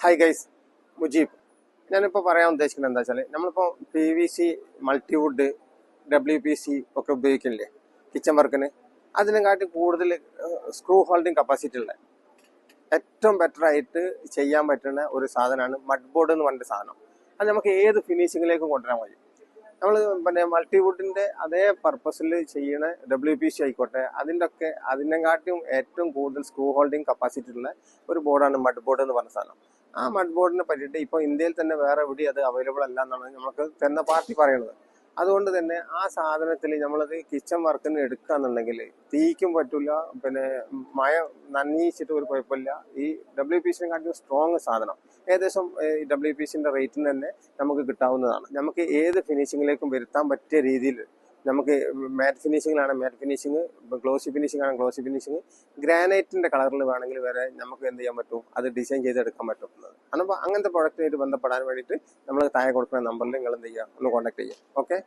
Hi guys, Mujeeb. ഞാനിപ്പോൾ പറയാൻ ഉദ്ദേശിക്കുന്നത് എന്താ വെച്ചാൽ, നമ്മളിപ്പോൾ PVC, മൾട്ടിവുഡ്, WPC ഒക്കെ ഉപയോഗിക്കില്ലേ കിച്ചൺ വർക്കിന്. അതിനെക്കാട്ടി കൂടുതൽ സ്ക്രൂ ഹോൾഡിങ് കപ്പാസിറ്റി ഉള്ള ഏറ്റവും ബെറ്റർ ആയിട്ട് ചെയ്യാൻ പറ്റുന്ന ഒരു സാധനമാണ് മഡ് ബോർഡ് എന്ന് പറഞ്ഞ സാധനം. അത് നമുക്ക് ഏത് ഫിനിഷിങ്ങിലേക്കും കൊണ്ടുവരാൻ കഴിയും. നമ്മൾ മൾട്ടിവുഡിന്റെ അതേ പർപ്പസിൽ ചെയ്യണ WPC ആയിക്കോട്ടെ, അതിനെക്കാട്ടിയും ഏറ്റവും കൂടുതൽ സ്ക്രൂ ഹോൾഡിങ് കപ്പാസിറ്റി ഉള്ള ഒരു ബോർഡാണ് മഡ് ബോർഡ് എന്ന് പറഞ്ഞ സാധനം. ആ മഡ് ബോർഡിനെ പറ്റിയിട്ട് ഇപ്പോൾ ഇന്ത്യയിൽ തന്നെ വേറെ എവിടെയും അത് അവൈലബിൾ അല്ല എന്നാണ് നമുക്ക് തന്നെ പാർട്ടി പറയുന്നത്. അതുകൊണ്ട് തന്നെ ആ സാധനത്തിൽ നമ്മളത് കിച്ചൺ വർക്കിന് എടുക്കുക എന്നുണ്ടെങ്കിൽ തീക്കും പറ്റില്ല, പിന്നെ മഴ നനയിച്ചിട്ട് ഒരു കുഴപ്പമില്ല. ഈ WPC-നെക്കാട്ടിയും സ്ട്രോങ് സാധനം ഏകദേശം ഈ WPC-ന്റെ റേറ്റിന് തന്നെ നമുക്ക് കിട്ടാവുന്നതാണ്. നമുക്ക് ഏത് ഫിനിഷിങ്ങിലേക്കും വരുത്താൻ പറ്റിയ രീതിയിൽ നമുക്ക് മാറ്റ് ഫിനിഷിങ്ങിലാണ് മാറ്റ് ഫിനിഷിങ്, ഗ്ലോസി ഫിനിഷിംഗ് ആണ് ഗ്ലോസി ഫിനിഷിങ്, ഗ്രാനൈറ്റിന്റെ കളറിൽ വേണമെങ്കിൽ വരെ നമുക്ക് എന്ത് ചെയ്യാൻ പറ്റും, അത് ഡിസൈൻ ചെയ്തെടുക്കാൻ പറ്റുന്നത്. അപ്പോൾ അങ്ങനത്തെ പ്രൊഡക്റ്റായിട്ട് ബന്ധപ്പെടാൻ വേണ്ടിയിട്ട് നമ്മൾ താഴെ കൊടുക്കുന്ന നമ്പറിൽ നിങ്ങൾ എന്ത് ചെയ്യുക, ഒന്ന് കോൺടാക്ട് ചെയ്യുക. ഓക്കെ.